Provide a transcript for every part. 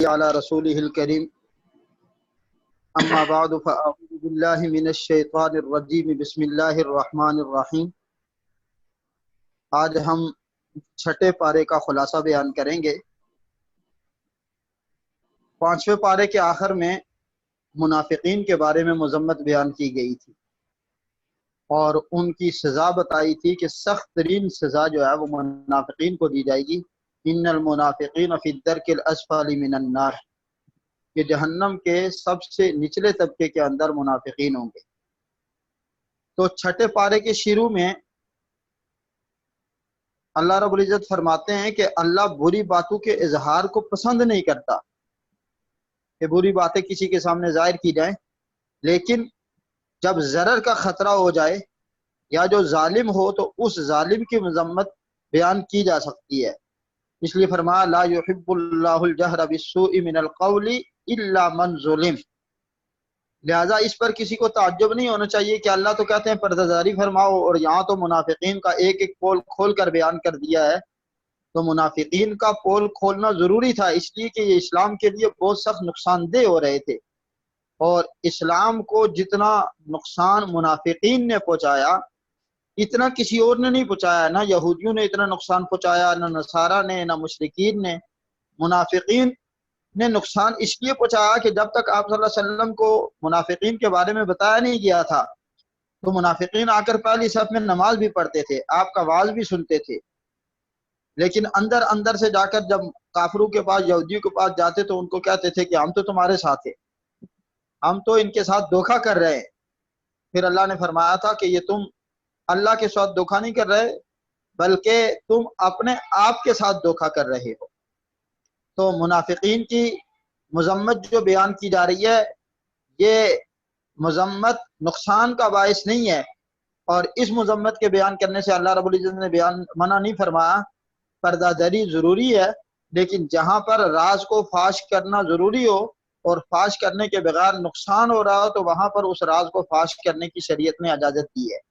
علی رسولہ الکریم اما بعد فاعوذ باللہ من الشیطان الرجیم بسم اللہ الرحمن الرحیم۔ آج ہم چھٹے پارے کا خلاصہ بیان کریں گے۔ پانچویں پارے کے آخر میں منافقین کے بارے میں مذمت بیان کی گئی تھی اور ان کی سزا بتائی تھی کہ سخت ترین سزا جو ہے وہ منافقین کو دی جائے گی۔ ان المنافقین فی الدرک الاسفل من النار، کہ جہنم کے سب سے نچلے طبقے کے اندر منافقین ہوں گے۔ تو چھٹے پارے کے شروع میں اللہ رب العزت فرماتے ہیں کہ اللہ بری باتوں کے اظہار کو پسند نہیں کرتا کہ بری باتیں کسی کے سامنے ظاہر کی جائیں، لیکن جب ضرر کا خطرہ ہو جائے یا جو ظالم ہو تو اس ظالم کی مذمت بیان کی جا سکتی ہے۔ اس لیے فرمایا لا یحب اللہ الجہر بالسوء من القول الا من ظلم، لہذا اس پر کسی کو تعجب نہیں ہونا چاہیے کہ اللہ تو کہتے ہیں پردہ داری فرماؤ، اور یہاں تو منافقین کا ایک ایک پول کھول کر بیان کر دیا ہے۔ تو منافقین کا پول کھولنا ضروری تھا، اس لیے کہ یہ اسلام کے لیے بہت سخت نقصان دہ ہو رہے تھے، اور اسلام کو جتنا نقصان منافقین نے پہنچایا اتنا کسی اور نے نہیں پہنچایا۔ نہ یہودیوں نے اتنا نقصان پہنچایا، نہ نصارہ نے، نہ مشرکین نے۔ منافقین نے نقصان اس لیے پہنچایا کہ جب تک آپ صلی اللہ علیہ وسلم کو منافقین کے بارے میں بتایا نہیں گیا تھا تو منافقین آ کر پہلی صف میں نماز بھی پڑھتے تھے، آپ کا واعظ بھی سنتے تھے، لیکن اندر اندر سے جا کر جب کافروں کے پاس، یہودیوں کے پاس جاتے تو ان کو کہتے تھے کہ ہم تو تمہارے ساتھ ہیں، ہم تو ان کے ساتھ دھوکہ کر رہے ہیں۔ پھر اللہ نے فرمایا تھا کہ یہ تم اللہ کے ساتھ دھوکہ نہیں کر رہے بلکہ تم اپنے آپ کے ساتھ دھوکہ کر رہے ہو۔ تو منافقین کی مذمت جو بیان کی جا رہی ہے یہ مذمت نقصان کا باعث نہیں ہے، اور اس مذمت کے بیان کرنے سے اللہ رب العزت نے بیان منع نہیں فرمایا۔ پردہ داری ضروری ہے، لیکن جہاں پر راز کو فاش کرنا ضروری ہو اور فاش کرنے کے بغیر نقصان ہو رہا ہو تو وہاں پر اس راز کو فاش کرنے کی شریعت نے اجازت دی ہے۔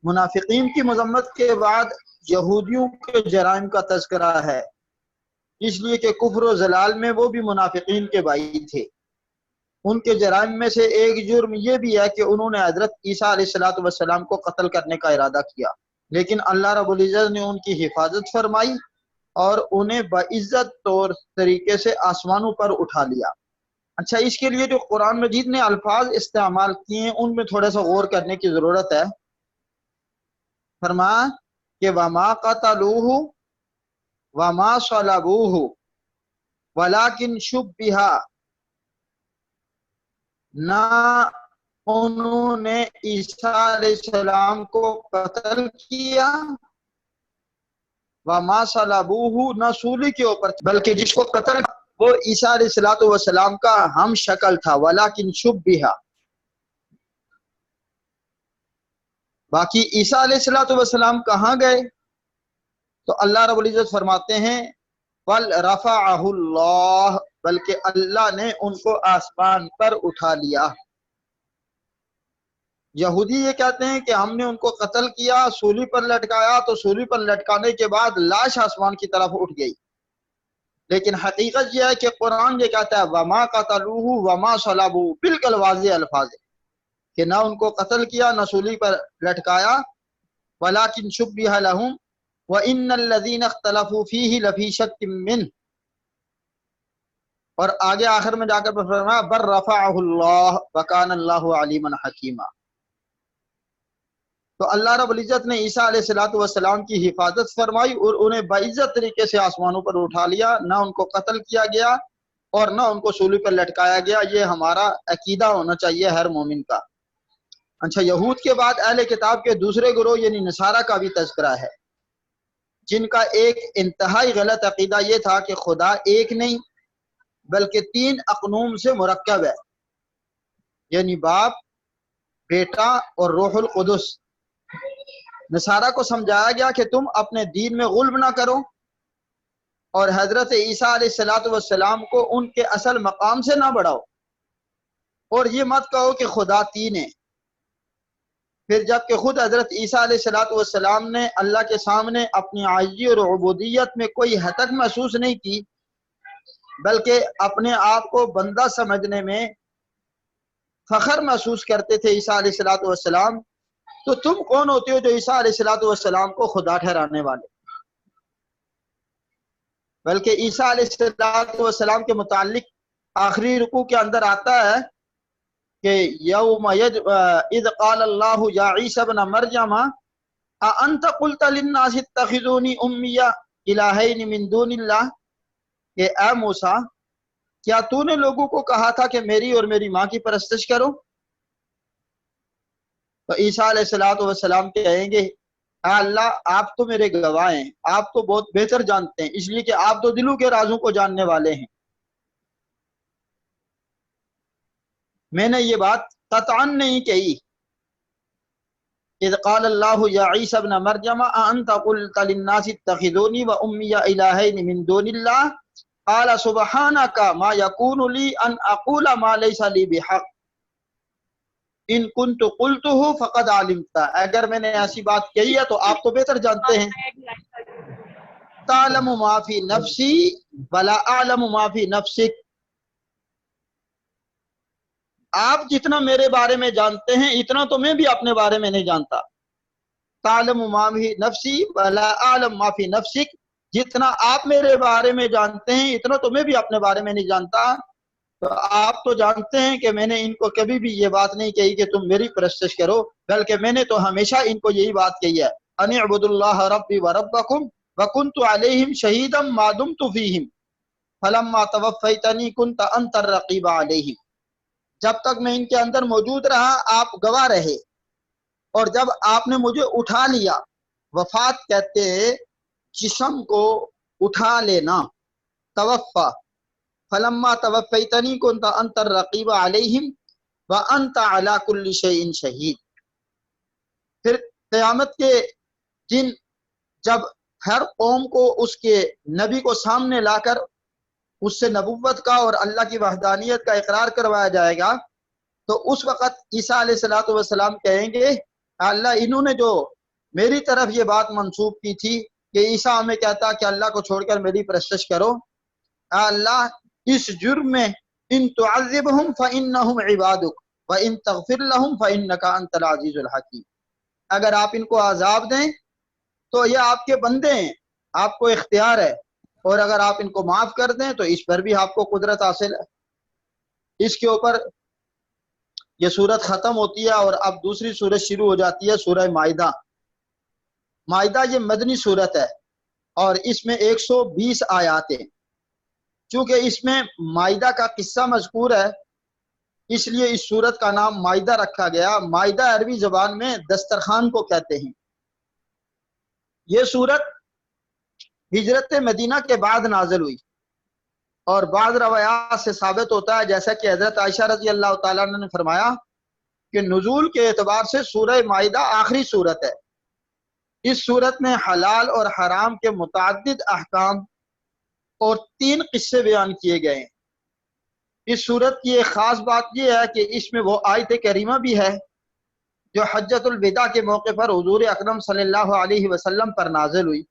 منافقین کی مذمت کے بعد یہودیوں کے جرائم کا تذکرہ ہے، اس لیے کہ کفر و ضلال میں وہ بھی منافقین کے بھائی تھے۔ ان کے جرائم میں سے ایک جرم یہ بھی ہے کہ انہوں نے حضرت عیسیٰ علیہ السلام کو قتل کرنے کا ارادہ کیا، لیکن اللہ رب العزت نے ان کی حفاظت فرمائی اور انہیں باعزت طور طریقے سے آسمانوں پر اٹھا لیا۔ اچھا، اس کے لیے جو قرآن مجید نے الفاظ استعمال کیے ہیں ان میں تھوڑا سا غور کرنے کی ضرورت ہے۔ فرمایا کہ وما قتلوہ وما صلبوہ ولکن شبہ، نہ انہوں نے عیسیٰ علیہ السلام کو قتل کیا، وما صلبوہ، نہ سولی کے اوپر، بلکہ جس کو قتل وہ عیسیٰ علیہ السلام کا ہم شکل تھا، ولکن شبہ۔ باقی عیسیٰ علیہ السلام کہاں گئے تو اللہ رب العزت فرماتے ہیں بل رفعہ اللہ، بلکہ اللہ نے ان کو آسمان پر اٹھا لیا۔ یہودی یہ کہتے ہیں کہ ہم نے ان کو قتل کیا، سولی پر لٹکایا، تو سولی پر لٹکانے کے بعد لاش آسمان کی طرف اٹھ گئی، لیکن حقیقت یہ ہے کہ قرآن یہ کہتا ہے وما قتلوہ وما صلبوہ، بالکل واضح الفاظ ہے کہ نہ ان کو قتل کیا نہ سولی پر لٹکایا، ولیکن شبہ لہم وَإِنَّ الَّذِينَ اخْتَلَفُوا فِيهِ لَفِي شَكٍّ مِّنْهُ، اور آگے آخر میں جا کر فرمایا بل رفعہ اللہ وکان اللہ علیما حکیما۔ تو اللہ رب العزت نے عیسیٰ علیہ السلام کی حفاظت فرمائی اور انہیں باعزت طریقے سے آسمانوں پر اٹھا لیا، نہ ان کو قتل کیا گیا اور نہ ان کو سولی پر لٹکایا گیا۔ یہ ہمارا عقیدہ ہونا چاہیے ہر مومن کا۔ اچھا، یہود کے بعد اہل کتاب کے دوسرے گروہ یعنی نصارہ کا بھی تذکرہ ہے، جن کا ایک انتہائی غلط عقیدہ یہ تھا کہ خدا ایک نہیں بلکہ 3 اقنوم سے مرکب ہے، یعنی باپ، بیٹا اور روح القدس۔ نصارہ کو سمجھایا گیا کہ تم اپنے دین میں غلب نہ کرو اور حضرت عیسیٰ علیہ السلام کو ان کے اصل مقام سے نہ بڑھاؤ، اور یہ مت کہو کہ خدا 3 ہے۔ پھر جب کہ خود حضرت عیسیٰ علیہ السلام نے اللہ کے سامنے اپنی عاجزی اور عبودیت میں کوئی حتک محسوس نہیں کی بلکہ اپنے آپ کو بندہ سمجھنے میں فخر محسوس کرتے تھے عیسیٰ علیہ الصلوۃ والسلام، تو تم کون ہوتے ہو جو عیسیٰ علیہ الصلوۃ والسلام کو خدا ٹھہرانے والے؟ بلکہ عیسیٰ علیہ الصلوۃ والسلام کے متعلق آخری رکوع کے اندر آتا ہے کہ یوم اذ قال اللہ یا عیسی ابن مریم اانت قلت للناس اتخذونی امی الہین من دون اللہ، کہ اے موسیٰ کیا تو نے لوگوں کو کہا تھا کہ میری اور میری ماں کی پرستش کرو؟ تو عیسیٰ علیہ الصلوۃ والسلام کہیں گے اے اللہ آپ تو میرے گواہ ہیں، آپ تو بہت بہتر جانتے ہیں، اس لیے کہ آپ تو دلوں کے رازوں کو جاننے والے ہیں، میں نے یہ بات قطعاً نہیں کہی۔ اذ قال اللہ یا عیسی ابن مریم اانت قلت للناس اتخذونی و امی الہین من دون اللہ قال سبحانک ما یکون لی ان اقول ما لیس لی بحق ان کنت قلتہ فقد علمتا، اگر میں نے ایسی بات کہی ہے تو آپ تو بہتر جانتے ہیں، تعلم ما فی نفسی ولا اعلم ما فی نفسک، آپ جتنا میرے بارے میں جانتے ہیں اتنا تو میں بھی اپنے بارے میں نہیں جانتا، تعلم ما فی نفسی ولا اعلم ما فی نفسک، جتنا آپ میرے بارے میں جانتے ہیں اتنا تو میں بھی اپنے بارے میں نہیں جانتا۔ تو آپ تو جانتے ہیں کہ میں نے ان کو کبھی بھی یہ بات نہیں کہی کہ تم میری پرستش کرو، بلکہ میں نے تو ہمیشہ ان کو یہی بات کہی ہے ان اعبدوا اللہ ربی وربکم وکنت علیہم شہیدا ما دمت فیہم فلما توفیتنی کنت انت الرقیب علیہم، جب تک میں ان کے اندر موجود رہا آپ گواہ رہے، اور جب آپ نے مجھے اٹھا لیا، وفات کہتے ہیں جسم کو اٹھا لینا، توفا، فلما توفیتنی کنت انت الرقیب علیہم وانت علی کل شیء شہید۔ پھر قیامت کے دن جب ہر قوم کو اس کے نبی کو سامنے لا کر اس سے نبوت کا اور اللہ کی وحدانیت کا اقرار کروایا جائے گا، تو اس وقت عیسیٰ علیہ الصلوۃ والسلام کہیں گے اللہ انہوں نے جو میری طرف یہ بات منسوب کی تھی کہ عیسیٰ ہمیں کہتا کہ اللہ کو چھوڑ کر میری پرستش کرو، اللہ اس جرم میں ان تعذبہم فانہم عبادک وان تغفر لہم فانک انت العزیز الحکیم، اگر آپ ان کو عذاب دیں تو یہ آپ کے بندے ہیں، آپ کو اختیار ہے، اور اگر آپ ان کو معاف کر دیں تو اس پر بھی آپ کو قدرت حاصل ہے۔ اس کے اوپر یہ سورت ختم ہوتی ہے اور اب دوسری سورت شروع ہو جاتی ہے، سورہ مائدہ۔ مائدہ یہ مدنی سورت ہے اور اس میں 120 آیات ہیں۔ چونکہ اس میں مائدہ کا قصہ مذکور ہے اس لیے اس سورت کا نام مائدہ رکھا گیا۔ مائدہ عربی زبان میں دسترخوان کو کہتے ہیں۔ یہ سورت ہجرت مدینہ کے بعد نازل ہوئی، اور بعض روایات سے ثابت ہوتا ہے جیسا کہ حضرت عائشہ رضی اللہ تعالیٰ عنہ نے فرمایا کہ نزول کے اعتبار سے سورہ مائدہ آخری سورت ہے۔ اس سورت میں حلال اور حرام کے متعدد احکام اور 3 قصے بیان کیے گئے ہیں۔ اس سورت کی ایک خاص بات یہ ہے کہ اس میں وہ آیت کریمہ بھی ہے جو حجۃ الوداع کے موقع پر حضور اکرم صلی اللہ علیہ وسلم پر نازل ہوئی۔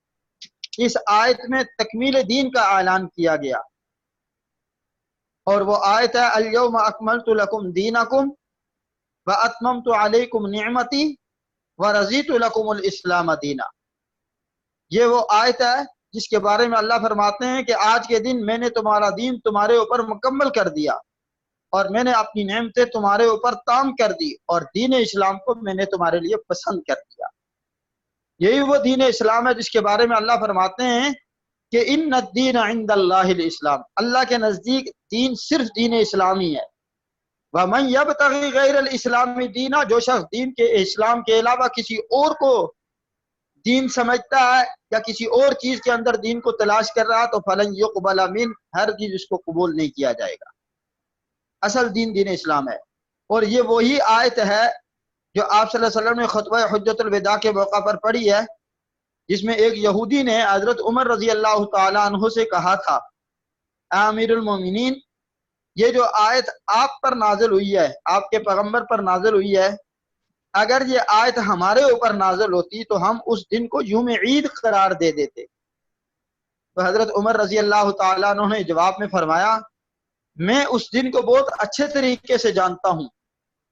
اس آیت میں تکمیل دین کا اعلان کیا گیا، اور وہ آیت ہے الیوم اکملت لکم دینکم واتممت علیکم نعمتی ورضیت لکم الاسلام دینا۔ یہ وہ آیت ہے جس کے بارے میں اللہ فرماتے ہیں کہ آج کے دن میں نے تمہارا دین تمہارے اوپر مکمل کر دیا، اور میں نے اپنی نعمتیں تمہارے اوپر تام کر دی، اور دین اسلام کو میں نے تمہارے لیے پسند کر دیا۔ یہی وہ دین اسلام ہے جس کے بارے میں اللہ فرماتے ہیں کہ ان الدین عند اللہ الاسلام، اللہ کے نزدیک دین صرف دین اسلامی ہے۔ وَمَن يَبْتَغِي غَيْرَ الْإِسْلَامِ دِينًا، جو شخص دین کے اسلام کے علاوہ کسی اور کو دین سمجھتا ہے یا کسی اور چیز کے اندر دین کو تلاش کر رہا تو فَلَن يُقْبَلَ مِنْ، ہرگز اس کو قبول نہیں کیا جائے گا۔ اصل دین دین اسلام ہے، اور یہ وہی آیت ہے جو آپ صلی اللہ علیہ وسلم نے خطبہ حجۃ الوداع کے موقع پر پڑھی ہے، جس میں ایک یہودی نے حضرت عمر رضی اللہ تعالیٰ عنہ سے کہا تھا اے امیر المومنین، یہ جو آیت آپ پر نازل ہوئی ہے، آپ کے پیغمبر پر نازل ہوئی ہے، اگر یہ آیت ہمارے اوپر نازل ہوتی تو ہم اس دن کو یوم عید قرار دے دیتے، تو حضرت عمر رضی اللہ تعالیٰ عنہ نے جواب میں فرمایا میں اس دن کو بہت اچھے طریقے سے جانتا ہوں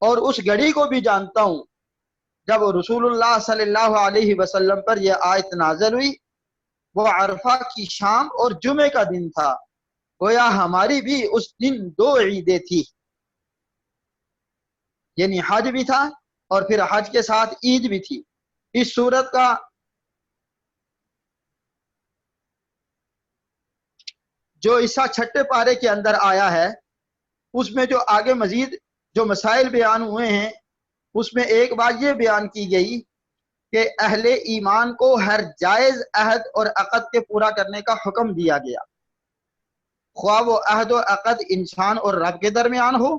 اور اس گھڑی کو بھی جانتا ہوں جب رسول اللہ صلی اللہ علیہ وسلم پر یہ آیت نازل ہوئی۔ وہ عرفہ کی شام اور جمعے کا دن تھا، گویا ہماری بھی اس دن 2 عیدیں تھی، یعنی حج بھی تھا اور پھر حج کے ساتھ عید بھی تھی۔ اس صورت کا جو حصہ چھٹے پارے کے اندر آیا ہے اس میں جو آگے مزید جو مسائل بیان ہوئے ہیں اس میں ایک بات یہ بیان کی گئی کہ اہل ایمان کو ہر جائز عہد اور عقد کے پورا کرنے کا حکم دیا گیا، خواہ وہ عہد و عقد انسان اور رب کے درمیان ہو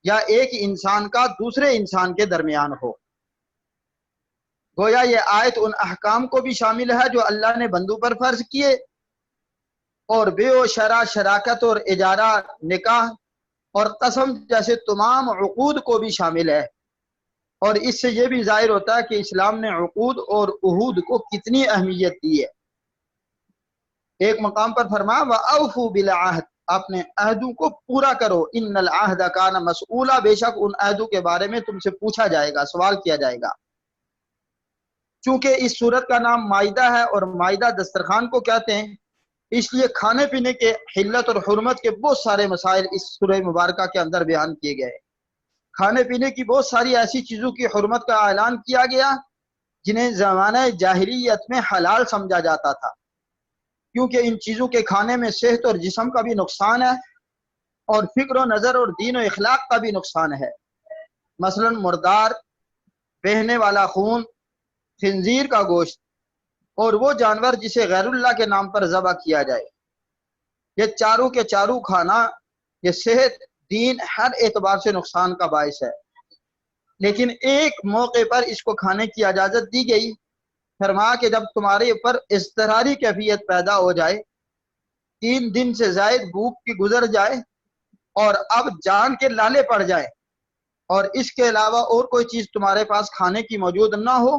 یا ایک انسان کا دوسرے انسان کے درمیان ہو۔ گویا یہ آیت ان احکام کو بھی شامل ہے جو اللہ نے بندوں پر فرض کیے، اور بے و شرع، شراکت اور اجارہ، نکاح اور قسم جیسے تمام عقود کو بھی شامل ہے۔ اور اس سے یہ بھی ظاہر ہوتا ہے کہ اسلام نے عقود اور عہود کو کتنی اہمیت دی ہے۔ ایک مقام پر فرمایا وَأَوْفُوا بِالْعَهْدِ، اپنے عہدوں کو پورا کرو، ان العہد کان مسئولا، بے شک ان عہدوں کے بارے میں تم سے پوچھا جائے گا، سوال کیا جائے گا۔ چونکہ اس سورت کا نام مائدہ ہے اور مائدہ دسترخوان کو کہتے ہیں، اس لیے کھانے پینے کے حلت اور حرمت کے بہت سارے مسائل اس سورہ مبارکہ کے اندر بیان کیے گئے۔ کھانے پینے کی بہت ساری ایسی چیزوں کی حرمت کا اعلان کیا گیا جنہیں زمانہ جاہلیت میں حلال سمجھا جاتا تھا، کیونکہ ان چیزوں کے کھانے میں صحت اور جسم کا بھی نقصان ہے اور فکر و نظر اور دین و اخلاق کا بھی نقصان ہے۔ مثلا مردار، بہنے والا خون، خنزیر کا گوشت اور وہ جانور جسے غیر اللہ کے نام پر ذبح کیا جائے، یہ چاروں کے چاروں کھانا یہ صحت، دین، ہر اعتبار سے نقصان کا باعث ہے۔ لیکن ایک موقع پر اس کو کھانے کی اجازت دی گئی، فرمایا کہ جب تمہارے اوپر اضطراری کیفیت پیدا ہو جائے، 3 دن سے زائد بھوک کی گزر جائے اور اب جان کے لالے پڑ جائے اور اس کے علاوہ اور کوئی چیز تمہارے پاس کھانے کی موجود نہ ہو،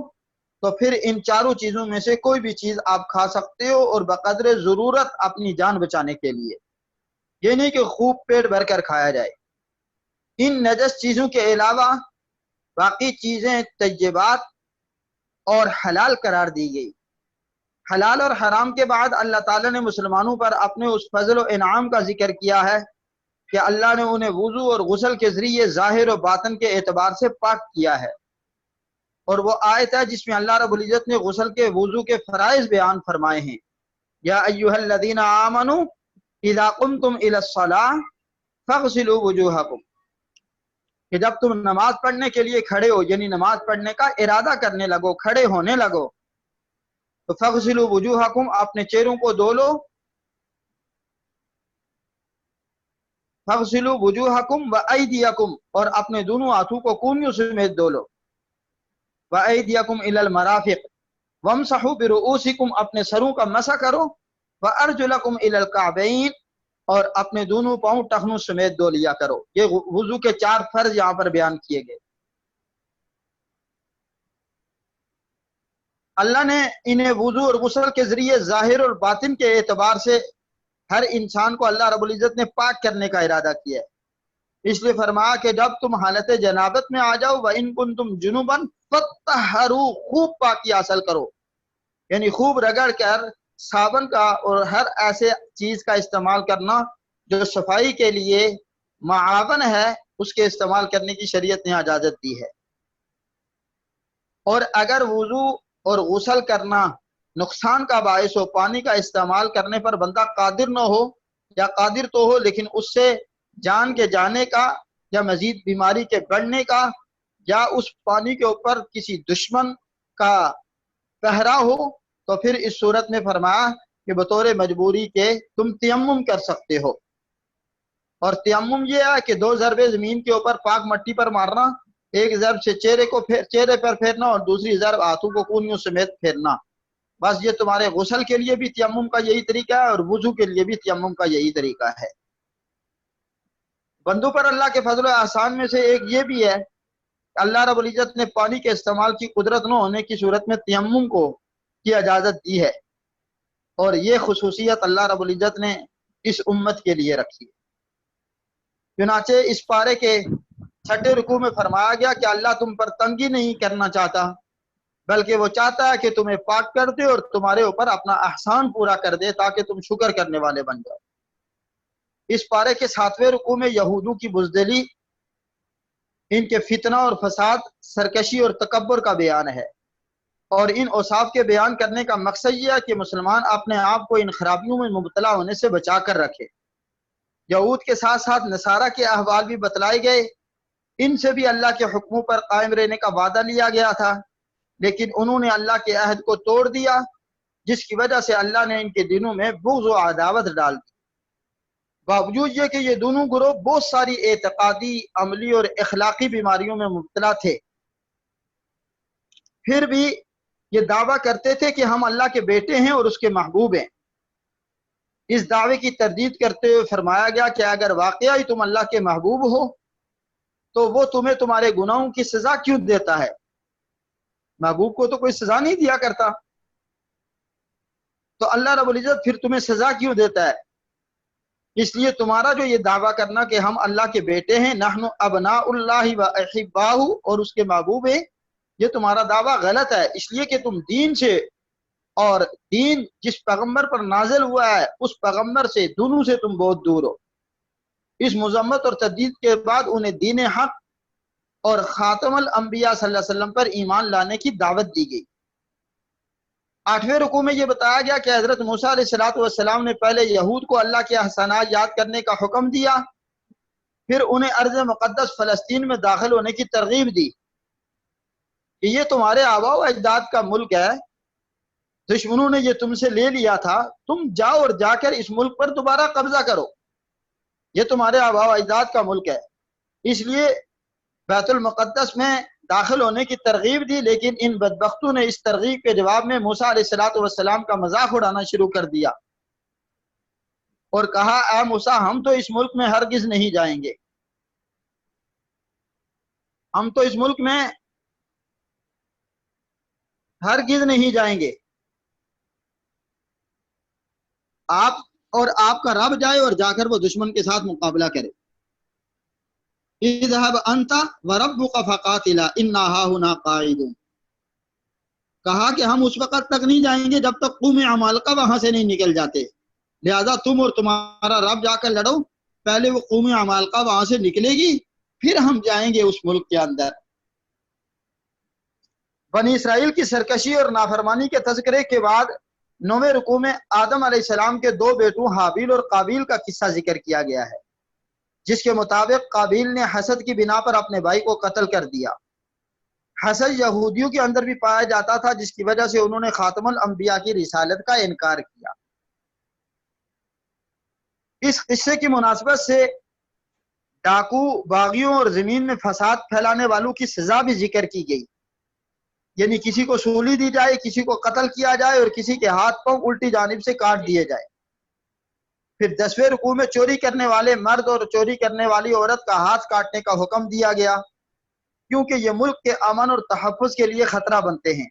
تو پھر ان چاروں چیزوں میں سے کوئی بھی چیز آپ کھا سکتے ہو، اور بقدر ضرورت اپنی جان بچانے کے لیے، یہ نہیں کہ خوب پیٹ بھر کر کھایا جائے۔ ان نجس چیزوں کے علاوہ باقی چیزیں طیبات اور حلال قرار دی گئی۔ حلال اور حرام کے بعد اللہ تعالیٰ نے مسلمانوں پر اپنے اس فضل و انعام کا ذکر کیا ہے کہ اللہ نے انہیں وضو اور غسل کے ذریعے ظاہر و باطن کے اعتبار سے پاک کیا ہے، اور وہ آیت ہے جس میں اللہ رب العزت نے غسل کے وضو کے فرائض بیان فرمائے ہیں۔ یا ایھا الذین آمنوا اذا قمتم الی الصلاۃ فاغسلوا وجوہکم، کہ جب تم نماز پڑھنے کے لیے کھڑے ہو، یعنی نماز پڑھنے کا ارادہ کرنے لگو، کھڑے ہونے لگو، تو فاغسلوا وجوہکم، اپنے چہروں کو دھو لو، فاغسلوا وجوہکم وایدیکم، اور اپنے دونوں ہاتھوں کو کونیوں سمیت دھو لو، وایدیکم الی المرافق وامسحوا برؤوسکم، اپنے سروں کا مسح کرو، وارجلکم الی الکعبین، اور اپنے دونوں پاؤں ٹخنوں سمیت دھو لیا کرو۔ یہ وضو کے 4 فرض یہاں پر بیان کیے گئے۔ اللہ نے انہیں وضو اور غسل کے ذریعے ظاہر اور باطن کے اعتبار سے ہر انسان کو اللہ رب العزت نے پاک کرنے کا ارادہ کیا ہے۔ اس لیے فرمایا کہ جب تم حالت جنابت میں آ جاؤ، وَإِن كُنتُمْ جُنُبًا فَطَّهَّرُوا، خوب پاکی حاصل کرو، یعنی خوب رگڑ کر صابن کا اور ہر ایسے چیز کا استعمال کرنا جو صفائی کے لیے معاون ہے، اس کے استعمال کرنے کی شریعت نے اجازت دی ہے۔ اور اگر وضو اور غسل کرنا نقصان کا باعث ہو، پانی کا استعمال کرنے پر بندہ قادر نہ ہو، یا قادر تو ہو لیکن اس سے جان کے جانے کا یا مزید بیماری کے بڑھنے کا یا اس پانی کے اوپر کسی دشمن کا پہرا ہو، تو پھر اس صورت میں فرمایا کہ بطور مجبوری کے تم تیمم کر سکتے ہو۔ اور تیمم یہ ہے کہ 2 ضربے زمین کے اوپر پاک مٹی پر مارنا، ایک ضرب سے چہرے پر پھیرنا اور دوسری ضرب ہاتھوں کو کونیوں سمیت پھیرنا۔ بس یہ تمہارے غسل کے لیے بھی تیمم کا یہی طریقہ ہے اور وضو کے لیے بھی تیمم کا یہی طریقہ ہے۔ بندوں پر اللہ کے فضل و احسان میں سے ایک یہ بھی ہے کہ اللہ رب العزت نے پانی کے استعمال کی قدرت نہ ہونے کی صورت میں تیمم کو کی اجازت دی ہے۔ اور یہ خصوصیت اللہ رب العزت نے اس امت کے لیے رکھی ہے۔ چنانچہ اس پارے کے چھٹے رکوع میں فرمایا گیا کہ اللہ تم پر تنگی نہیں کرنا چاہتا، بلکہ وہ چاہتا ہے کہ تمہیں پاک کر دے اور تمہارے اوپر اپنا احسان پورا کر دے تاکہ تم شکر کرنے والے بن جاؤ۔ اس پارے کے 7ویں رکوع میں یہودوں کی بزدلی، ان کے فتنہ اور فساد، سرکشی اور تکبر کا بیان ہے، اور ان اوصاف کے بیان کرنے کا مقصد یہ ہے کہ مسلمان اپنے آپ کو ان خرابیوں میں مبتلا ہونے سے بچا کر رکھے۔ یہود کے ساتھ ساتھ نصارہ کے احوال بھی بتلائے گئے، ان سے بھی اللہ کے حکموں پر قائم رہنے کا وعدہ لیا گیا تھا، لیکن انہوں نے اللہ کے عہد کو توڑ دیا، جس کی وجہ سے اللہ نے ان کے دلوں میں بغض و عداوت ڈال دی۔ باوجود یہ کہ یہ دونوں گروہ بہت ساری اعتقادی، عملی اور اخلاقی بیماریوں میں مبتلا تھے، پھر بھی یہ دعویٰ کرتے تھے کہ ہم اللہ کے بیٹے ہیں اور اس کے محبوب ہیں۔ اس دعوے کی تردید کرتے ہوئے فرمایا گیا کہ اگر واقعی تم اللہ کے محبوب ہو تو وہ تمہیں تمہارے گناہوں کی سزا کیوں دیتا ہے؟ محبوب کو تو کوئی سزا نہیں دیا کرتا، تو اللہ رب العزت پھر تمہیں سزا کیوں دیتا ہے؟ اس لیے تمہارا جو یہ دعویٰ کرنا کہ ہم اللہ کے بیٹے ہیں، نحن ابناء اللہ و احباہ، اور اس کے محبوب ہیں، یہ تمہارا دعویٰ غلط ہے، اس لیے کہ تم دین سے، اور دین جس پیغمبر پر نازل ہوا ہے اس پیغمبر سے، دونوں سے تم بہت دور ہو۔ اس مذمت اور تردید کے بعد انہیں دین حق اور خاتم الانبیاء صلی اللہ علیہ وسلم پر ایمان لانے کی دعوت دی گئی۔ 8ویں رکوع میں یہ بتایا گیا کہ حضرت موسیٰ علیہ السلام نے پہلے یہود کو اللہ کے احسانات یاد کرنے کا حکم دیا، پھر انہیں ارض مقدس فلسطین میں داخل ہونے کی ترغیب دی کہ یہ تمہارے آباء و اجداد کا ملک ہے، دشمنوں نے یہ تم سے لے لیا تھا، تم جاؤ اور جا کر اس ملک پر دوبارہ قبضہ کرو، یہ تمہارے آباء و اجداد کا ملک ہے۔ اس لیے بیت المقدس میں داخل ہونے کی ترغیب دی، لیکن ان بدبختوں نے اس ترغیب کے جواب میں موسیٰ علیہ السلام کا مذاق اڑانا شروع کر دیا اور کہا اے موسیٰ، ہم تو اس ملک میں ہرگز نہیں جائیں گے، ہم تو اس ملک میں ہرگز نہیں جائیں گے، آپ اور آپ کا رب جائے اور جا کر وہ دشمن کے ساتھ مقابلہ کرے۔ اذهب انت وربك فقاتلا انا هاهنا قاعدون، کہا کہ ہم اس وقت تک نہیں جائیں گے جب تک قوم عمالقہ وہاں سے نہیں نکل جاتے، لہذا تم اور تمہارا رب جا کر لڑو، پہلے وہ قوم عمالقہ وہاں سے نکلے گی پھر ہم جائیں گے اس ملک کے اندر۔ بنی اسرائیل کی سرکشی اور نافرمانی کے تذکرے کے بعد 9ویں رکوع میں آدم علیہ السلام کے 2 بیٹوں حابیل اور قابیل کا قصہ ذکر کیا گیا ہے، جس کے مطابق قابیل نے حسد کی بنا پر اپنے بھائی کو قتل کر دیا۔ حسد یہودیوں کے اندر بھی پایا جاتا تھا، جس کی وجہ سے انہوں نے خاتم الانبیاء کی رسالت کا انکار کیا۔ اس قصے کی مناسبت سے ڈاکو، باغیوں اور زمین میں فساد پھیلانے والوں کی سزا بھی ذکر کی گئی، یعنی کسی کو سولی دی جائے، کسی کو قتل کیا جائے اور کسی کے ہاتھ پاؤں الٹی جانب سے کاٹ دیے جائے۔ پھر 10ویں رکوع میں چوری کرنے والے مرد اور چوری کرنے والی عورت کا ہاتھ کاٹنے کا حکم دیا گیا، کیونکہ یہ ملک کے امن اور تحفظ کے لیے خطرہ بنتے ہیں،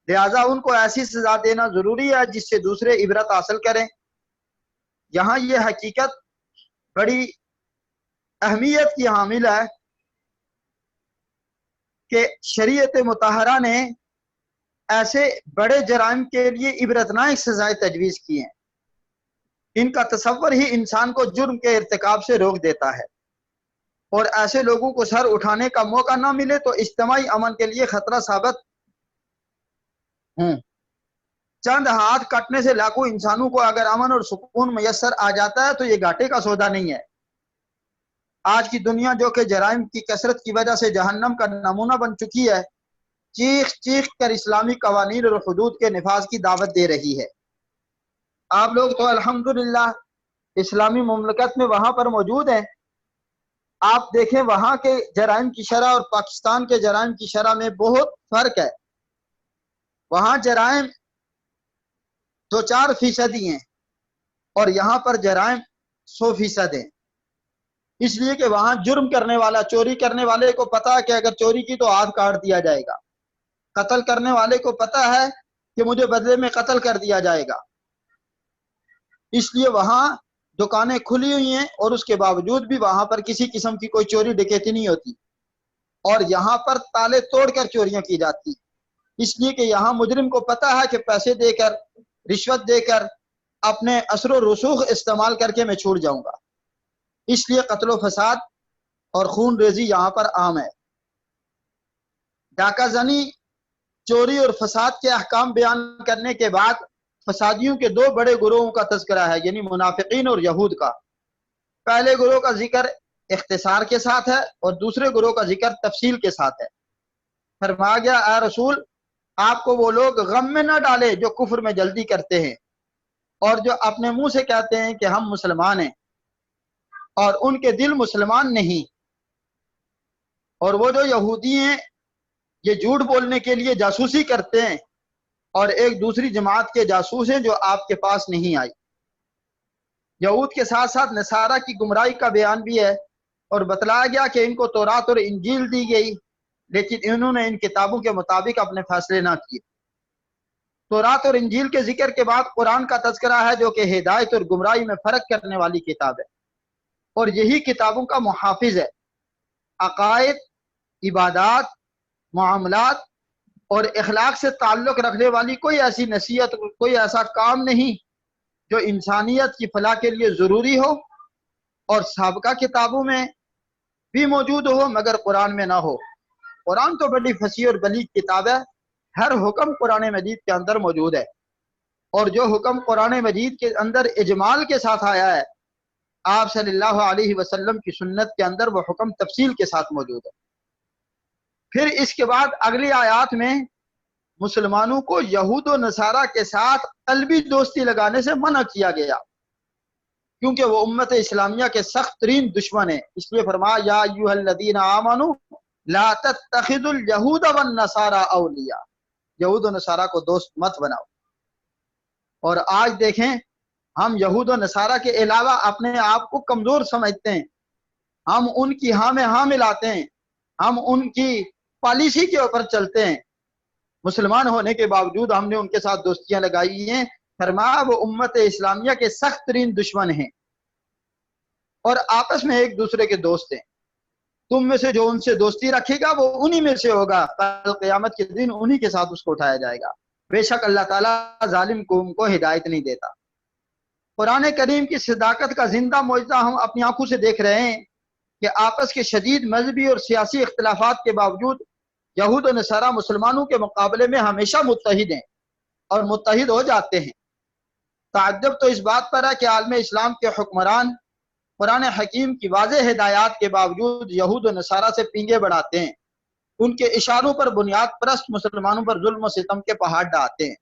لہذا ان کو ایسی سزا دینا ضروری ہے جس سے دوسرے عبرت حاصل کریں۔ یہاں یہ حقیقت بڑی اہمیت کی حامل ہے کہ شریعت مطہرہ نے ایسے بڑے جرائم کے لیے عبرتناک سزائیں تجویز کی ہیں، ان کا تصور ہی انسان کو جرم کے ارتکاب سے روک دیتا ہے، اور ایسے لوگوں کو سر اٹھانے کا موقع نہ ملے تو اجتماعی امن کے لیے خطرہ ثابت ہوں۔ چند ہاتھ کٹنے سے لاکھوں انسانوں کو اگر امن اور سکون میسر آ جاتا ہے تو یہ گھاٹے کا سودا نہیں ہے۔ آج کی دنیا جو کہ جرائم کی کثرت کی وجہ سے جہنم کا نمونہ بن چکی ہے، چیخ چیخ کر اسلامی قوانین اور حدود کے نفاذ کی دعوت دے رہی ہے۔ آپ لوگ تو الحمدللہ اسلامی مملکت میں وہاں پر موجود ہیں، آپ دیکھیں وہاں کے جرائم کی شرح اور پاکستان کے جرائم کی شرح میں بہت فرق ہے۔ وہاں جرائم 2-4% ہی ہیں اور یہاں پر جرائم 100% ہیں، اس لیے کہ وہاں جرم کرنے والا، چوری کرنے والے کو پتا ہے کہ اگر چوری کی تو ہاتھ کاٹ دیا جائے گا، قتل کرنے والے کو پتا ہے کہ مجھے بدلے میں قتل کر دیا جائے گا، اس لیے وہاں دکانیں کھلی ہوئی ہیں اور اس کے باوجود بھی وہاں پر کسی قسم کی کوئی چوری ڈکیتی نہیں ہوتی، اور یہاں پر تالے توڑ کر چوریاں کی جاتی، اس لیے کہ یہاں مجرم کو پتہ ہے کہ پیسے دے کر، رشوت دے کر، اپنے اثر و رسوخ استعمال کر کے میں چھوٹ جاؤں گا، اس لیے قتل و فساد اور خون ریزی یہاں پر عام ہے۔ ڈاکہ زنی، چوری اور فساد کے احکام بیان کرنے کے بعد فسادیوں کے دو بڑے گروہوں کا تذکرہ ہے، یعنی منافقین اور یہود کا۔ پہلے گروہ کا ذکر اختصار کے ساتھ ہے اور دوسرے گروہ کا ذکر تفصیل کے ساتھ ہے۔ فرمایا گیا اے رسول، آپ کو وہ لوگ غم میں نہ ڈالے جو کفر میں جلدی کرتے ہیں اور جو اپنے منہ سے کہتے ہیں کہ ہم مسلمان ہیں اور ان کے دل مسلمان نہیں، اور وہ جو یہودی ہیں یہ جھوٹ بولنے کے لیے جاسوسی کرتے ہیں اور ایک دوسری جماعت کے جاسوس ہیں جو آپ کے پاس نہیں آئی۔ یہود کے ساتھ ساتھ نصارہ کی گمراہی کا بیان بھی ہے اور بتلایا گیا کہ ان کو تورات اور انجیل دی گئی، لیکن انہوں نے ان کتابوں کے مطابق اپنے فیصلے نہ کیے۔ تورات اور انجیل کے ذکر کے بعد قرآن کا تذکرہ ہے جو کہ ہدایت اور گمراہی میں فرق کرنے والی کتاب ہے، اور یہی کتابوں کا محافظ ہے۔ عقائد، عبادات، معاملات اور اخلاق سے تعلق رکھنے والی کوئی ایسی نصیحت، کوئی ایسا کام نہیں جو انسانیت کی فلاح کے لیے ضروری ہو اور سابقہ کتابوں میں بھی موجود ہو مگر قرآن میں نہ ہو۔ قرآن تو بڑی فصیح اور بلیغ کتاب ہے، ہر حکم قرآن مجید کے اندر موجود ہے، اور جو حکم قرآن مجید کے اندر اجمال کے ساتھ آیا ہے، آپ صلی اللہ علیہ وسلم کی سنت کے اندر وہ حکم تفصیل کے ساتھ موجود ہے۔ پھر اس کے بعد اگلی آیات میں مسلمانوں کو یہود و نصارہ کے ساتھ قلبی دوستی لگانے سے منع کیا گیا، کیونکہ وہ امت اسلامیہ کے سخت ترین دشمن ہیں۔ اس لیے فرمایا یا ایھا الذین آمنوا لا تتخذوا الیہود والنصارى اولیاء، یہود و نصارہ کو دوست مت بناؤ۔ اور آج دیکھیں ہم یہود و نصارہ کے علاوہ اپنے آپ کو کمزور سمجھتے ہیں، ہم ان کی ہاں میں ہاں ملاتے ہیں، ہم ان کی پالیسی کے اوپر چلتے ہیں، مسلمان ہونے کے باوجود ہم نے ان کے ساتھ دوستیاں لگائی ہیں۔ فرمایا وہ امت اسلامیہ کے سخت ترین دشمن ہیں اور آپس میں ایک دوسرے کے دوست ہیں۔ تم میں سے جو ان سے دوستی رکھے گا وہ انہی میں سے ہوگا، کل قیامت کے دن انہی کے ساتھ اس کو اٹھایا جائے گا۔ بے شک اللہ تعالیٰ ظالم قوم کو ہدایت نہیں دیتا۔ قرآن کریم کی صداقت کا زندہ معجزہ ہم اپنی آنکھوں سے دیکھ رہے ہیں کہ آپس کے شدید مذہبی اور سیاسی اختلافات کے باوجود یہود و نصارہ مسلمانوں کے مقابلے میں ہمیشہ متحد ہیں اور متحد ہو جاتے ہیں۔ تعجب تو اس بات پر ہے کہ عالم اسلام کے حکمران قرآن حکیم کی واضح ہدایات کے باوجود یہود و نصارہ سے پینگے بڑھاتے ہیں، ان کے اشاروں پر بنیاد پرست مسلمانوں پر ظلم و ستم کے پہاڑ ڈالتے ہیں۔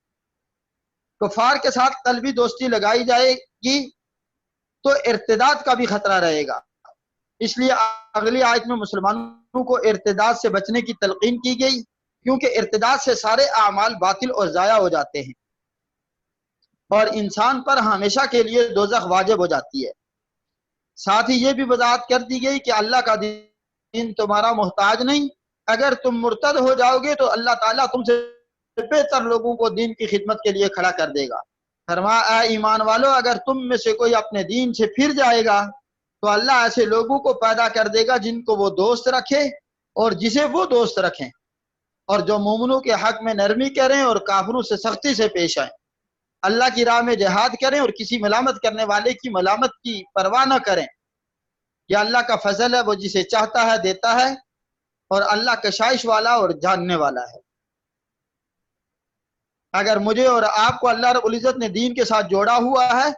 کفار کے ساتھ قلبی دوستی لگائی جائے گی تو ارتداد کا بھی خطرہ رہے گا، اس لیے اگلی آیت میں مسلمانوں کو ارتداد سے بچنے کی تلقین کی گئی، کیونکہ ارتداد سے سارے اعمال باطل اور ضائع ہو جاتے ہیں اور انسان پر ہمیشہ کے لیے دوزخ واجب ہو جاتی ہے۔ ساتھ ہی یہ بھی وضاحت کر دی گئی کہ اللہ کا دین تمہارا محتاج نہیں، اگر تم مرتد ہو جاؤ گے تو اللہ تعالیٰ تم سے بہتر لوگوں کو دین کی خدمت کے لیے کھڑا کر دے گا۔ فرمایا اے ایمان والو، اگر تم میں سے کوئی اپنے دین سے پھر جائے گا تو اللہ ایسے لوگوں کو پیدا کر دے گا جن کو وہ دوست رکھے اور جسے وہ دوست رکھیں، اور جو مومنوں کے حق میں نرمی کریں اور کافروں سے سختی سے پیش آئیں، اللہ کی راہ میں جہاد کریں اور کسی ملامت کرنے والے کی ملامت کی پرواہ نہ کریں۔ یہ اللہ کا فضل ہے، وہ جسے چاہتا ہے دیتا ہے، اور اللہ کشائش والا اور جاننے والا ہے۔ اگر مجھے اور آپ کو اللہ رب العزت نے دین کے ساتھ جوڑا ہوا ہے،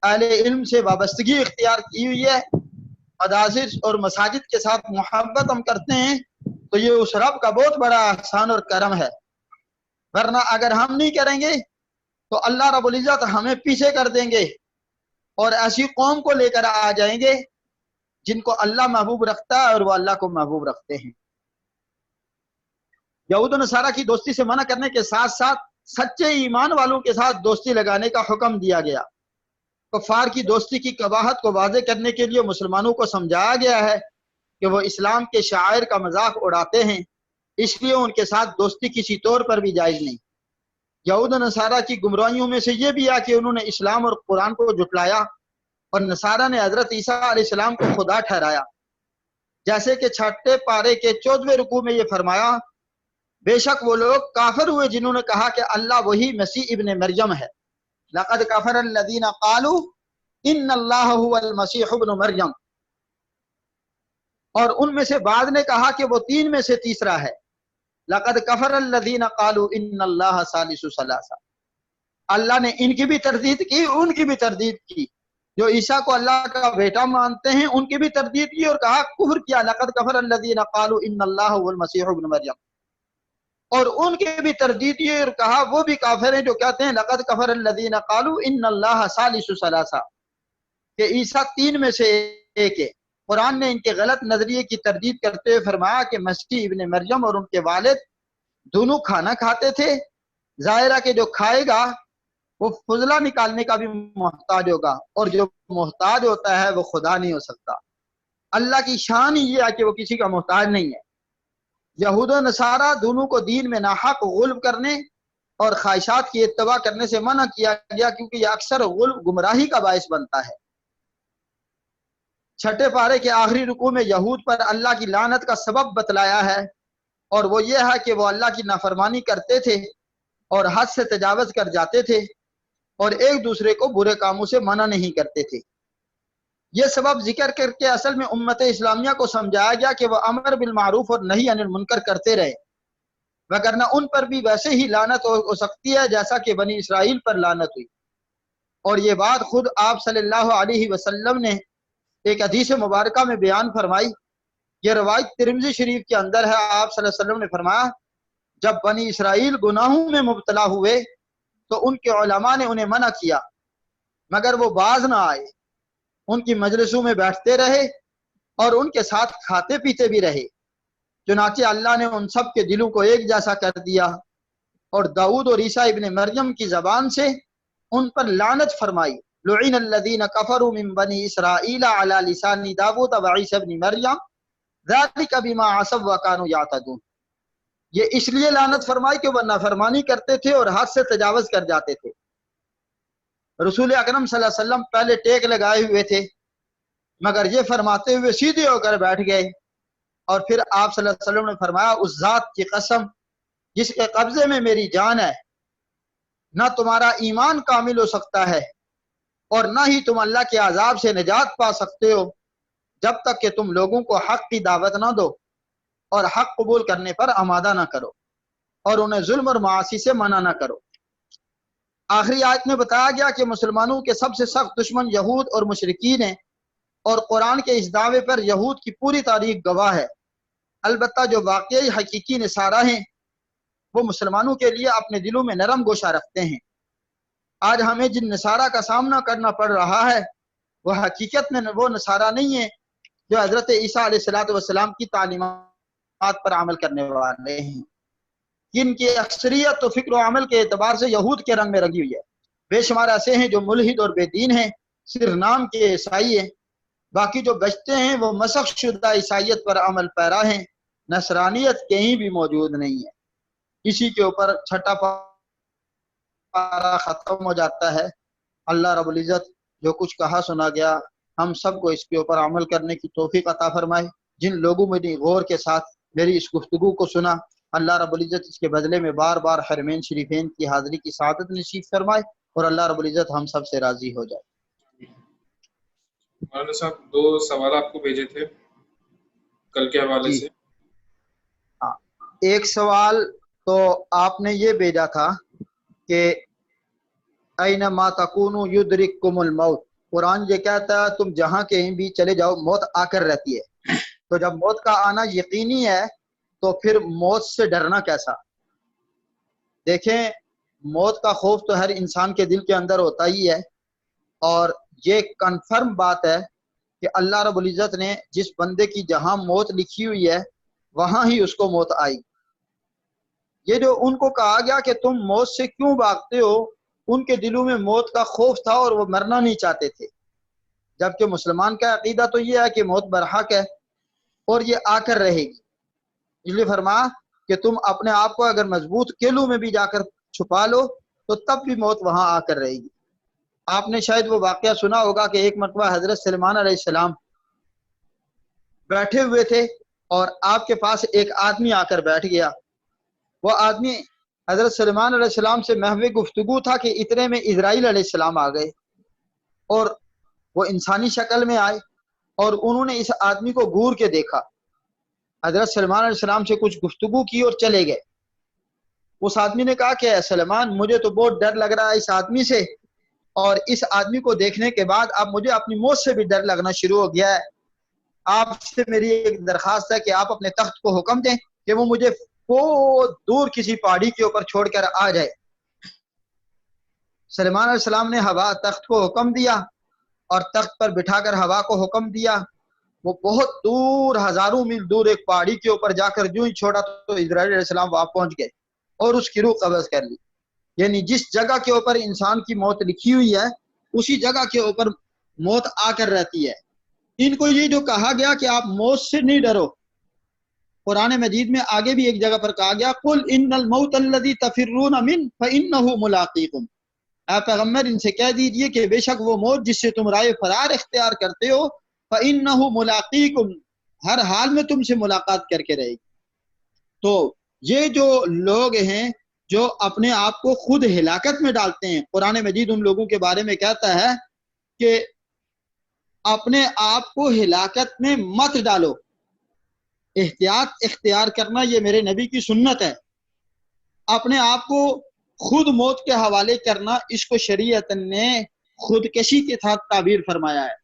اہل علم سے وابستگی اختیار کی ہوئی ہے، مدارس اور مساجد کے ساتھ محبت ہم کرتے ہیں، تو یہ اس رب کا بہت بڑا احسان اور کرم ہے۔ ورنہ اگر ہم نہیں کریں گے تو اللہ رب العزت ہمیں پیچھے کر دیں گے اور ایسی قوم کو لے کر آ جائیں گے جن کو اللہ محبوب رکھتا ہے اور وہ اللہ کو محبوب رکھتے ہیں۔ یہود و نصارہ کی دوستی سے منع کرنے کے ساتھ ساتھ سچے ایمان والوں کے ساتھ دوستی لگانے کا حکم دیا گیا۔ کفار کی دوستی کی قباحت کو واضح کرنے کے لیے مسلمانوں کو سمجھایا گیا ہے کہ وہ اسلام کے شعائر کا مذاق اڑاتے ہیں، اس لیے ان کے ساتھ دوستی کسی طور پر بھی جائز نہیں۔ یہود و نصارہ کی گمراہیوں میں سے یہ بھی ہے کہ انہوں نے اسلام اور قرآن کو جھٹلایا، اور نصارہ نے حضرت عیسیٰ علیہ السلام کو خدا ٹھہرایا، جیسے کہ چھٹے پارے کے 14ویں رکوع میں یہ فرمایا، بے شک وہ لوگ کافر ہوئے جنہوں نے کہا کہ اللہ وہی مسیح ابن مریم ہے۔ لقد کفر الذین قالوا ان اللہ هو المسیح ابن مریم، اور ان میں سے بعض نے کہا کہ وہ تین میں سے تیسرا ہے۔ لقد کفر الذین قالوا ان اللہ ثالث ثلاثہ، اللہ نے ان کی بھی تردید کی، ان کی بھی تردید کی۔ جو عیسیٰ کو اللہ کا بیٹا مانتے ہیں ان کی بھی تردید کی اور کہا، کفر کیا، لقد کفر الذین قالوا ان اللہ هو المسیح ابن مریم، اور ان کی بھی تردید کی اور کہا وہ بھی کافر ہیں جو کہتے ہیں لقد کفر الذین قالوا ان اللہ ثالث ثلاثہ، کہ عیسیٰ تین میں سے ایک ہے۔ قرآن نے ان کے غلط نظریے کی تردید کرتے ہوئے فرمایا کہ مسیح ابن مریم اور ان کے والد دونوں کھانا کھاتے تھے، ظاہرہ کہ جو کھائے گا وہ فضلہ نکالنے کا بھی محتاج ہوگا، اور جو محتاج ہوتا ہے وہ خدا نہیں ہو سکتا۔ اللہ کی شان ہی یہ ہے کہ وہ کسی کا محتاج نہیں ہے۔ یہود و نصارہ دونوں کو دین میں ناحق غلب کرنے اور خواہشات کی اتباع کرنے سے منع کیا گیا، کیونکہ یہ اکثر غلب گمراہی کا باعث بنتا ہے۔ چھٹے پارے کے آخری رکوع میں یہود پر اللہ کی لعنت کا سبب بتلایا ہے، اور وہ یہ ہے کہ وہ اللہ کی نافرمانی کرتے تھے اور حد سے تجاوز کر جاتے تھے، اور ایک دوسرے کو برے کاموں سے منع نہیں کرتے تھے۔ یہ سبب ذکر کر کے اصل میں امت اسلامیہ کو سمجھایا گیا کہ وہ امر بالمعروف اور نہی عن المنکر کرتے رہے، وگرنہ ان پر بھی ویسے ہی لعنت ہو سکتی ہے جیسا کہ بنی اسرائیل پر لعنت ہوئی۔ اور یہ بات خود آپ صلی اللہ علیہ وسلم نے ایک حدیث مبارکہ میں بیان فرمائی۔ یہ روایت ترمذی شریف کے اندر ہے۔ آپ صلی اللہ علیہ وسلم نے فرمایا، جب بنی اسرائیل گناہوں میں مبتلا ہوئے تو ان کے علماء نے انہیں منع کیا، مگر وہ باز نہ آئے، ان کی مجلسوں میں بیٹھتے رہے اور ان کے ساتھ کھاتے پیتے بھی رہے۔ چنانچہ اللہ نے ان سب کے دلوں کو ایک جیسا کر دیا، اور داؤد اور عیسیٰ ابن مریم کی زبان سے ان پر لعنت فرمائی۔ لعن الذین کفروا من بنی اسرائیل علی لسان داؤد و عیسی ابن مریم ذلک بما عصوا وکانوا یعتدون۔ یہ اس لیے لعنت فرمائی کہ وہ نافرمانی کرتے تھے اور حد سے تجاوز کر جاتے تھے۔ رسول اکرم صلی اللہ علیہ وسلم پہلے ٹیک لگائے ہوئے تھے، مگر یہ فرماتے ہوئے سیدھے ہو کر بیٹھ گئے، اور پھر آپ صلی اللہ علیہ وسلم نے فرمایا، اس ذات کی قسم جس کے قبضے میں میری جان ہے، نہ تمہارا ایمان کامل ہو سکتا ہے اور نہ ہی تم اللہ کے عذاب سے نجات پا سکتے ہو جب تک کہ تم لوگوں کو حق کی دعوت نہ دو اور حق قبول کرنے پر آمادہ نہ کرو اور انہیں ظلم اور معاصی سے منع نہ کرو۔ آخری آیت میں بتایا گیا کہ مسلمانوں کے سب سے سخت دشمن یہود اور مشرکین ہیں، اور قرآن کے اس دعوے پر یہود کی پوری تاریخ گواہ ہے۔ البتہ جو واقعی حقیقی نصارہ ہیں وہ مسلمانوں کے لیے اپنے دلوں میں نرم گوشہ رکھتے ہیں۔ آج ہمیں جن نصارہ کا سامنا کرنا پڑ رہا ہے وہ حقیقت میں وہ نصارہ نہیں ہیں جو حضرت عیسیٰ علیہ السلام کی تعلیمات پر عمل کرنے والے ہیں، جن کی اکثریت و فکر و عمل کے اعتبار سے یہود کے رنگ میں رنگی ہوئی ہے۔ بے شمار ایسے ہیں جو ملحد اور بے دین ہیں، صرف نام کے عیسائی ہیں، باقی جو بچتے ہیں وہ مسخ شدہ عیسائیت پر عمل پیرا ہیں، نصرانیت کہیں بھی موجود نہیں ہے۔ اسی کے اوپر چھٹا پارہ ختم ہو جاتا ہے۔ اللہ رب العزت جو کچھ کہا سنا گیا ہم سب کو اس کے اوپر عمل کرنے کی توفیق عطا فرمائے۔ جن لوگوں نے غور کے ساتھ میری اس گفتگو کو سنا، اللہ رب العزت اس کے بدلے میں بار بار حرمین شریفین کی حاضری کی سعادت نصیب فرمائے، اور اللہ رب العزت ہم سب سے راضی ہو جائے۔ مولانا صاحب 2 سوال آپ کو بھیجے تھے کل کے حوالے سے۔ ہاں، ایک سوال تو آپ نے یہ بھیجا تھا کہ اینما تکونوا یدرککم الموت، قرآن یہ کہتا ہے تم جہاں کہیں بھی چلے جاؤ موت آ کر رہتی ہے، تو جب موت کا آنا یقینی ہے تو پھر موت سے ڈرنا کیسا؟ دیکھیں، موت کا خوف تو ہر انسان کے دل کے اندر ہوتا ہی ہے، اور یہ کنفرم بات ہے کہ اللہ رب العزت نے جس بندے کی جہاں موت لکھی ہوئی ہے وہاں ہی اس کو موت آئی۔ یہ جو ان کو کہا گیا کہ تم موت سے کیوں بھاگتے ہو، ان کے دلوں میں موت کا خوف تھا اور وہ مرنا نہیں چاہتے تھے، جبکہ مسلمان کا عقیدہ تو یہ ہے کہ موت برحق ہے اور یہ آ کر رہے گی۔ اس لیے فرمایا کہ تم اپنے آپ کو اگر مضبوط قلعوں میں بھی جا کر چھپا لو تو تب بھی موت وہاں آ کر رہے گی۔ آپ نے شاید وہ واقعہ سنا ہوگا کہ ایک مرتبہ حضرت سلیمان علیہ السلام بیٹھے ہوئے تھے اور آپ کے پاس ایک آدمی آ کر بیٹھ گیا۔ وہ آدمی حضرت سلیمان علیہ السلام سے محو گفتگو تھا کہ اتنے میں اسرائیل علیہ السلام آ گئے اور وہ انسانی شکل میں آئے اور انہوں نے اس آدمی کو گور کے دیکھا، حضرت سلیمان علیہ السلام سے کچھ گفتگو کی اور چلے گئے۔ اس آدمی نے کہا کہ اے سلیمان، مجھے تو بہت ڈر لگ رہا ہے اس آدمی سے، اور اس آدمی کو دیکھنے کے بعد اب مجھے اپنی موت سے بھی ڈر لگنا شروع ہو گیا ہے۔ آپ سے میری ایک درخواست ہے کہ آپ اپنے تخت کو حکم دیں کہ وہ مجھے بہت دور کسی پہاڑی کے اوپر چھوڑ کر آ جائے۔ سلیمان علیہ السلام نے ہوا تخت کو حکم دیا اور تخت پر بٹھا کر ہوا کو حکم دیا۔ وہ بہت دور، ہزاروں میل دور ایک پہاڑی کے اوپر جا کر جو ہی چھوڑا تو اسرائیل علیہ السلام وہاں پہنچ گئے اور اس کی روح قبض کر لی۔ یعنی جس جگہ کے اوپر انسان کی موت لکھی ہوئی ہے اسی جگہ کے اوپر موت آ کر رہتی ہے۔ ان کو یہ جو کہا گیا کہ آپ موت سے نہیں ڈرو، قرآن مجید میں آگے بھی ایک جگہ پر کہا گیا قُلْ إِنَّ الْمَوْتَ الَّذِي تَفِرُّونَ مِنْهُ فَإِنَّهُ مُلَاقِيكُمْ، اے پیغمبر ان سے کہہ دیجئے کہ بے شک وہ موت جس سے تم رائے فرار اختیار کرتے ہو فَإِنَّهُ مُلَاقِيكُمْ، ہر حال میں تم سے ملاقات کر کے رہے گی۔ تو یہ جو لوگ ہیں جو اپنے آپ کو خود ہلاکت میں ڈالتے ہیں، قرآن مجید ان لوگوں کے بارے میں کہتا ہے کہ اپنے آپ کو ہلاکت میں مت ڈالو، احتیاط اختیار کرنا یہ میرے نبی کی سنت ہے۔ اپنے آپ کو خود موت کے حوالے کرنا، اس کو شریعت نے خودکشی کے ساتھ تعبیر فرمایا ہے۔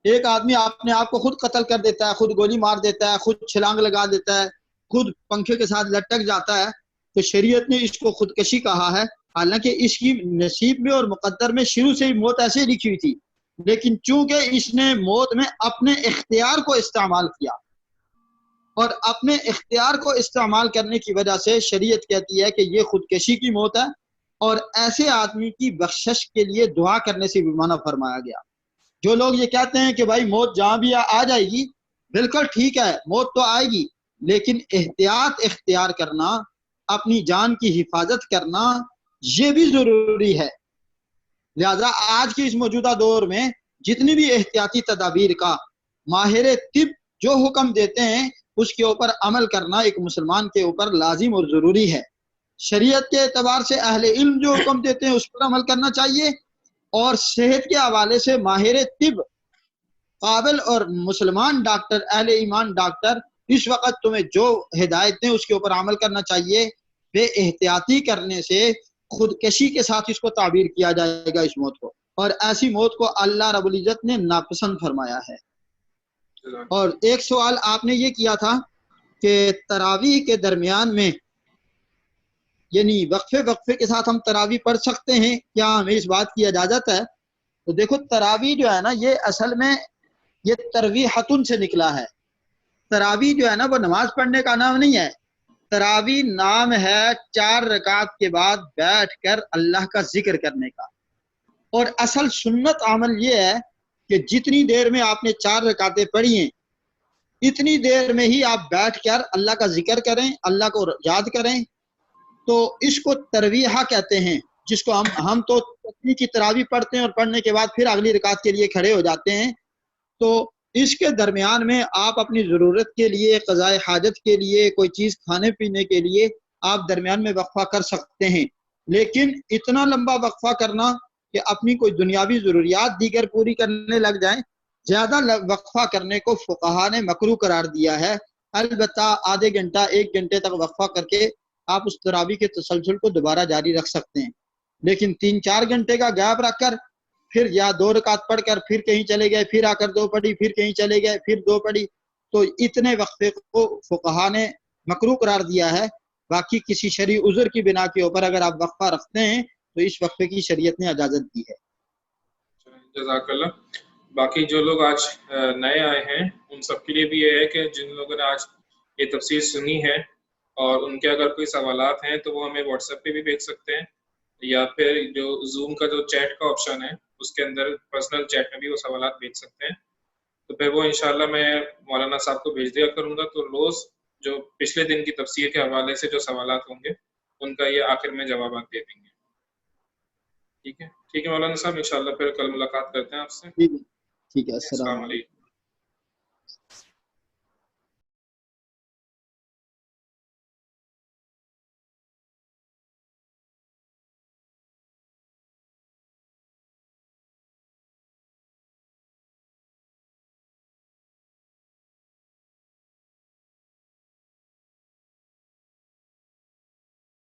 ایک آدمی اپنے آپ کو خود قتل کر دیتا ہے، خود گولی مار دیتا ہے، خود چھلانگ لگا دیتا ہے، خود پنکھے کے ساتھ لٹک جاتا ہے، تو شریعت نے اس کو خودکشی کہا ہے، حالانکہ اس کی نصیب میں اور مقدر میں شروع سے ہی موت ایسے لکھی ہوئی تھی، لیکن چونکہ اس نے موت میں اپنے اختیار کو استعمال کیا اور اپنے اختیار کو استعمال کرنے کی وجہ سے شریعت کہتی ہے کہ یہ خودکشی کی موت ہے، اور ایسے آدمی کی بخشش کے لیے دعا کرنے سے بھی منع فرمایا گیا۔ جو لوگ یہ کہتے ہیں کہ بھائی موت جہاں بھی آ جائے گی، بالکل ٹھیک ہے، موت تو آئے گی، لیکن احتیاط اختیار کرنا، اپنی جان کی حفاظت کرنا یہ بھی ضروری ہے۔ لہذا آج کے اس موجودہ دور میں جتنی بھی احتیاطی تدابیر کا ماہر طب جو حکم دیتے ہیں اس کے اوپر عمل کرنا ایک مسلمان کے اوپر لازم اور ضروری ہے۔ شریعت کے اعتبار سے اہل علم جو حکم دیتے ہیں اس پر عمل کرنا چاہیے، اور صحت کے حوالے سے ماہر طب قابل اور مسلمان ڈاکٹر، اہل ایمان ڈاکٹر اس وقت تمہیں جو ہدایت دیں اس کے اوپر عمل کرنا چاہیے۔ بے احتیاطی کرنے سے خودکشی کے ساتھ اس کو تعبیر کیا جائے گا اس موت کو، اور ایسی موت کو اللہ رب العزت نے ناپسند فرمایا ہے۔ اور ایک سوال آپ نے یہ کیا تھا کہ تراویح کے درمیان میں یعنی وقفے کے ساتھ ہم تراویح پڑھ سکتے ہیں کیا، ہمیں اس بات کی اجازت ہے؟ تو دیکھو تراویح جو ہے نا یہ اصل میں یہ ترویحتن سے نکلا ہے۔ تراویح جو ہے نا وہ نماز پڑھنے کا نام نہیں ہے، تراویح نام ہے 4 رکعت کے بعد بیٹھ کر اللہ کا ذکر کرنے کا۔ اور اصل سنت عمل یہ ہے کہ جتنی دیر میں آپ نے 4 رکعتیں پڑھی ہیں اتنی دیر میں ہی آپ بیٹھ کر اللہ کا ذکر کریں، اللہ کو یاد کریں، تو اس کو ترویحہ کہتے ہیں، جس کو ہم تو تسبیح کی تراویح پڑھتے ہیں اور پڑھنے کے بعد پھر اگلی رکعت کے لیے کھڑے ہو جاتے ہیں۔ تو اس کے درمیان میں آپ اپنی ضرورت کے لیے، قضاء حاجت کے لیے، کوئی چیز کھانے پینے کے لیے آپ درمیان میں وقفہ کر سکتے ہیں، لیکن اتنا لمبا وقفہ کرنا کہ اپنی کوئی دنیاوی ضروریات دیگر پوری کرنے لگ جائیں، زیادہ وقفہ کرنے کو فقہا نے مکروہ قرار دیا ہے۔ البتہ آدھے گھنٹہ 1 گھنٹے تک وقفہ کر کے آپ اس تراویح کے تسلسل کو دوبارہ جاری رکھ سکتے ہیں، لیکن 3-4 گھنٹے کا گیپ رکھ کر پھر یا 2 رکعت پڑھ کر پھر کہیں چلے گئے، پھر آ کر 2 پڑھی، پھر کہیں چلے گئے، پھر 2 پڑھی، تو اتنے وقفے کو فقہا نے مکروہ قرار دیا ہے۔ باقی کسی شرعی عذر کی بنا کے اوپر اگر آپ وقفہ رکھتے ہیں تو اس وقفے کی شریعت نے اجازت دی ہے۔ جزاک اللہ۔ باقی جو لوگ آج نئے آئے ہیں ان سب کے لیے بھی یہ ہے کہ جن لوگوں نے آج یہ تفسیر سنی ہے اور ان کے اگر کوئی سوالات ہیں تو وہ ہمیں واٹس ایپ پہ بھی بھیج سکتے ہیں، یا پھر جو زوم کا جو چیٹ کا آپشن ہے اس کے اندر پرسنل چیٹ میں بھی وہ سوالات بھیج سکتے ہیں، تو پھر وہ انشاءاللہ میں مولانا صاحب کو بھیج دیا کروں گا۔ تو روز جو پچھلے دن کی تفسیر کے حوالے سے جو سوالات ہوں گے ان کا یہ آخر میں جوابات دے دیں گے. ٹھیک ہے مولانا صاحب، انشاءاللہ پھر کل ملاقات کرتے ہیں آپ سے. ٹھیک ہے، السلام السلام علیکم. علیکم.